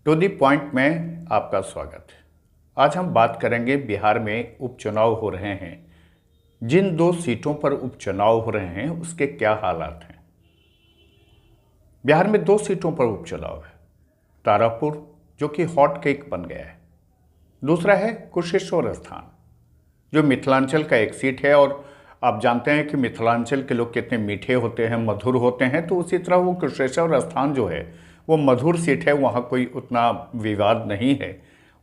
To the point में आपका स्वागत है। आज हम बात करेंगे बिहार में उपचुनाव हो रहे हैं। जिन दो सीटों पर उपचुनाव हो रहे हैं उसके क्या हालात हैं। बिहार में दो सीटों पर उपचुनाव है। तारापुर जो कि हॉट केक बन गया है, दूसरा है कुशेश्वर स्थान जो मिथिलांचल का एक सीट है। और आप जानते हैं कि मिथिलांचल के लोग कितने मीठे होते हैं, मधुर होते हैं, तो उसी तरह वो कुशेश्वर स्थान जो है वो मधुर सीट है। वहाँ कोई उतना विवाद नहीं है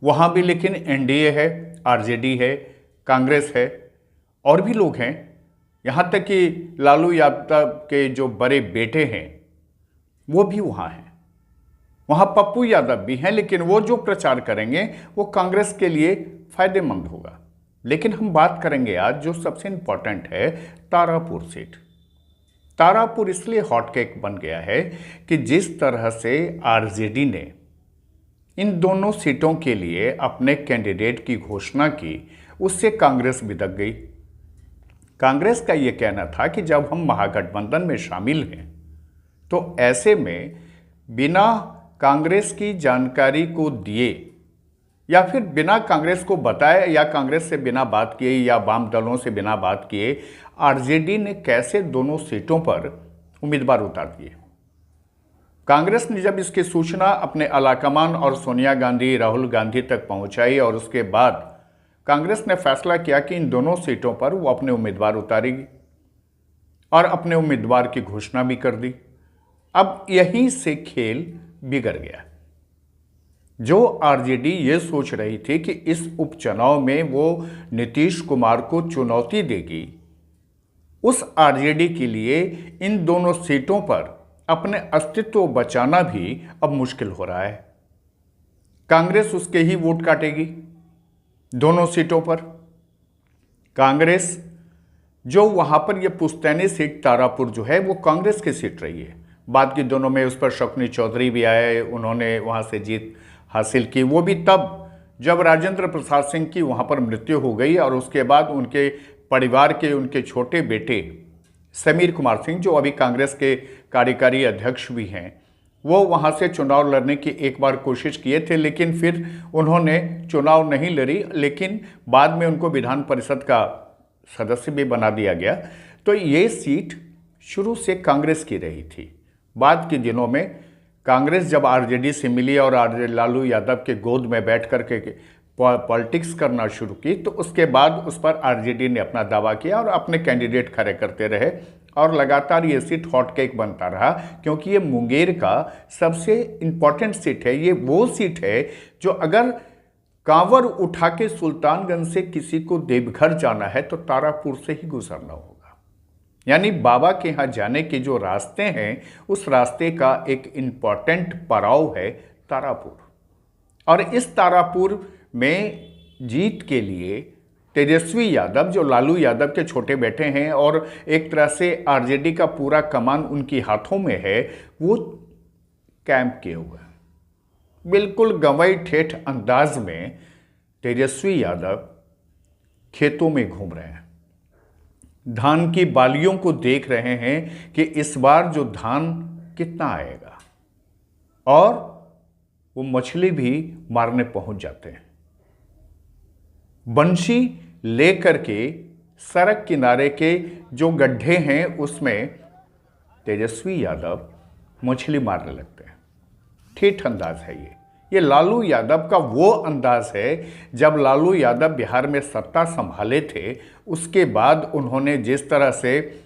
वहाँ भी, लेकिन एनडीए है, आरजेडी है, कांग्रेस है और भी लोग हैं। यहाँ तक कि लालू यादव के जो बड़े बेटे हैं वो भी वहाँ हैं। वहाँ पप्पू यादव भी हैं, लेकिन वो जो प्रचार करेंगे वो कांग्रेस के लिए फायदेमंद होगा। लेकिन हम बात करेंगे आज जो सबसे इंपॉर्टेंट है, तारापुर सीट। तारापुर इसलिए हॉटकेक बन गया है कि जिस तरह से आरजेडी ने इन दोनों सीटों के लिए अपने कैंडिडेट की घोषणा की, उससे कांग्रेस बिदक गई। कांग्रेस का यह कहना था कि जब हम महागठबंधन में शामिल हैं तो ऐसे में बिना कांग्रेस की जानकारी को दिए या फिर बिना कांग्रेस को बताए या कांग्रेस से बिना बात किए या वाम दलों से बिना बात किए आरजेडी ने कैसे दोनों सीटों पर उम्मीदवार उतार दिए। कांग्रेस ने जब इसकी सूचना अपने आलाकमान और सोनिया गांधी, राहुल गांधी तक पहुंचाई और उसके बाद कांग्रेस ने फैसला किया कि इन दोनों सीटों पर वो अपने उम्मीदवार उतारेगी और अपने उम्मीदवार की घोषणा भी कर दी। अब यहीं से खेल बिगड़ गया। जो आरजेडी ये सोच रही थी कि इस उपचुनाव में वो नीतीश कुमार को चुनौती देगी, उस आरजेडी के लिए इन दोनों सीटों पर अपने अस्तित्व बचाना भी अब मुश्किल हो रहा है। कांग्रेस उसके ही वोट काटेगी दोनों सीटों पर। कांग्रेस जो वहां पर ये पुश्तैनी सीट तारापुर जो है वो कांग्रेस की सीट रही है। बाद की दोनों में उस पर शकुनी चौधरी भी आए, उन्होंने वहां से जीत हासिल की। वो भी तब जब राजेंद्र प्रसाद सिंह की वहाँ पर मृत्यु हो गई और उसके बाद उनके परिवार के उनके छोटे बेटे समीर कुमार सिंह, जो अभी कांग्रेस के कार्यकारी अध्यक्ष भी हैं, वो वहाँ से चुनाव लड़ने की एक बार कोशिश किए थे, लेकिन फिर उन्होंने चुनाव नहीं लड़ी। लेकिन बाद में उनको विधान परिषद का सदस्य भी बना दिया गया। तो ये सीट शुरू से कांग्रेस की रही थी। बाद के दिनों में कांग्रेस जब आरजेडी से मिली और लालू यादव के गोद में बैठ कर के पॉलिटिक्स करना शुरू की, तो उसके बाद उस पर आरजेडी ने अपना दावा किया और अपने कैंडिडेट खड़े करते रहे और लगातार ये सीट हॉटकेक बनता रहा, क्योंकि ये मुंगेर का सबसे इम्पॉर्टेंट सीट है। ये वो सीट है जो अगर कांवर उठा के सुल्तानगंज से किसी को देवघर जाना है तो तारापुर से ही गुजरना होगा। यानी बाबा के यहाँ जाने के जो रास्ते हैं उस रास्ते का एक इम्पॉर्टेंट पड़ाव है तारापुर। और इस तारापुर में जीत के लिए तेजस्वी यादव, जो लालू यादव के छोटे बेटे हैं और एक तरह से आरजेडी का पूरा कमान उनकी हाथों में है, वो कैंप किए हुए हैं। बिल्कुल गंवई ठेठ अंदाज में तेजस्वी यादव खेतों में घूम रहे हैं, धान की बालियों को देख रहे हैं कि इस बार जो धान कितना आएगा, और वो मछली भी मारने पहुंच जाते हैं। बंशी लेकर के सड़क किनारे के जो गड्ढे हैं उसमें तेजस्वी यादव मछली मारने लगते हैं। ठेठ अंदाज है ये लालू यादव का वो अंदाज है जब लालू यादव बिहार में सत्ता संभाले थे। उसके बाद उन्होंने जिस तरह से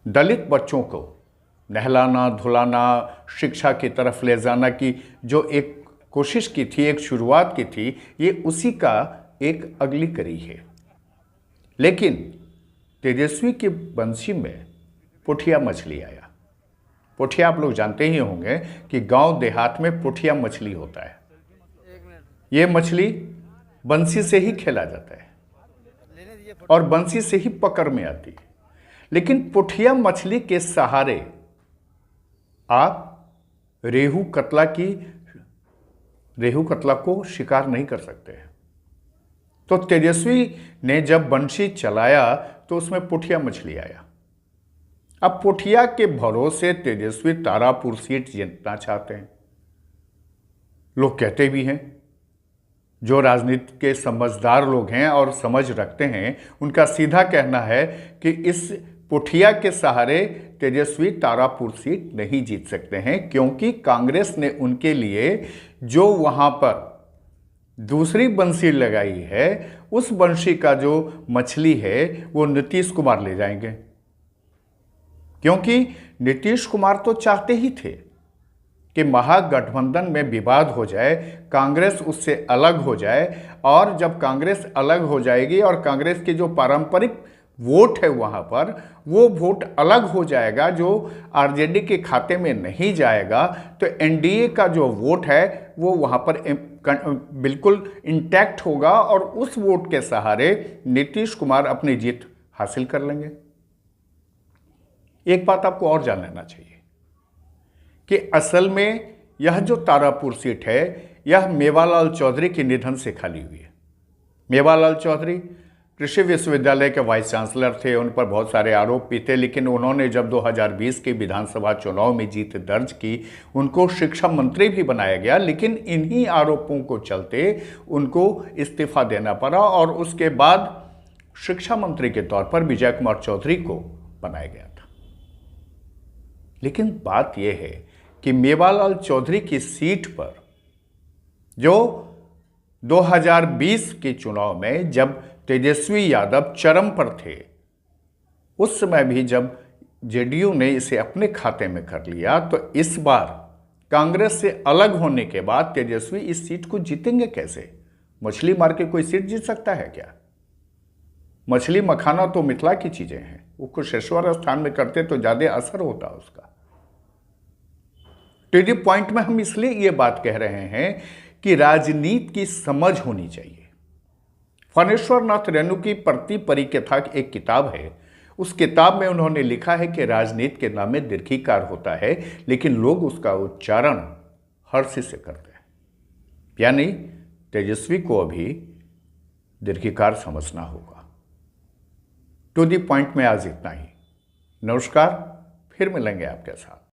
दलित बच्चों को नहलाना धुलाना, शिक्षा की तरफ ले जाना की जो एक कोशिश की थी, एक शुरुआत की थी, ये उसी का एक अगली कड़ी है। लेकिन तेजस्वी की बंसी में पुठिया मछली आया। पुठिया आप लोग जानते ही होंगे कि गांव देहात में पुठिया मछली होता है। ये मछली बंसी से ही खेला जाता है और बंसी से ही पकड़ में आती है। लेकिन पुठिया मछली के सहारे आप रेहू कतला को शिकार नहीं कर सकते हैं। तो तेजस्वी ने जब बंशी चलाया तो उसमें पुठिया मछली आया। अब पुठिया के भरोसे तेजस्वी तारापुर सीट जीतना चाहते हैं। लोग कहते भी हैं। जो राजनीति के समझदार लोग हैं और समझ रखते हैं, उनका सीधा कहना है कि इस पुठिया के सहारे तेजस्वी तारापुर सीट नहीं जीत सकते हैं, क्योंकि कांग्रेस ने उनके लिए जो वहां पर दूसरी बंसी लगाई है, उस बंसी का जो मछली है वो नीतीश कुमार ले जाएंगे। क्योंकि नीतीश कुमार तो चाहते ही थे कि महागठबंधन में विवाद हो जाए, कांग्रेस उससे अलग हो जाए, और जब कांग्रेस अलग हो जाएगी और कांग्रेस के जो पारंपरिक वोट है वहाँ पर, वो वोट अलग हो जाएगा जो आरजेडी के खाते में नहीं जाएगा, तो एनडीए का जो वोट है वो वहाँ पर बिल्कुल इंटैक्ट होगा और उस वोट के सहारे नीतीश कुमार अपनी जीत हासिल कर लेंगे। एक बात आपको और जान लेना चाहिए कि असल में यह जो तारापुर सीट है, यह मेवालाल चौधरी के निधन से खाली हुई है। मेवालाल चौधरी कृषि विश्वविद्यालय के वाइस चांसलर थे, उन पर बहुत सारे आरोप भी थे, लेकिन उन्होंने जब 2020 के विधानसभा चुनाव में जीत दर्ज की, उनको शिक्षा मंत्री भी बनाया गया, लेकिन इन्हीं आरोपों को चलते उनको इस्तीफा देना पड़ा और उसके बाद शिक्षा मंत्री के तौर पर विजय कुमार चौधरी को बनाया गया था। लेकिन बात यह है कि मेवालाल चौधरी की सीट पर जो 2020 के चुनाव में जब तेजस्वी यादव चरम पर थे, उस समय भी जब जेडीयू ने इसे अपने खाते में कर लिया, तो इस बार कांग्रेस से अलग होने के बाद तेजस्वी इस सीट को जीतेंगे कैसे? मछली मार के कोई सीट जीत सकता है क्या? मछली मखाना तो मिथिला की चीजें हैं, वो कुशेश्वर स्थान में करते तो ज्यादा असर होता उसका। टू द पॉइंट में हम इसलिए ये बात कह रहे हैं कि राजनीति की समझ होनी चाहिए। फणेश्वर नाथ रेणु की प्रति परिकथा एक किताब है, उस किताब में उन्होंने लिखा है कि राजनीति के नाम में दीर्घिकार होता है, लेकिन लोग उसका उच्चारण हर्ष से करते हैं। यानी तेजस्वी को अभी दीर्घिकार समझना होगा। टू द पॉइंट में आज इतना ही। नमस्कार, फिर मिलेंगे आपके साथ।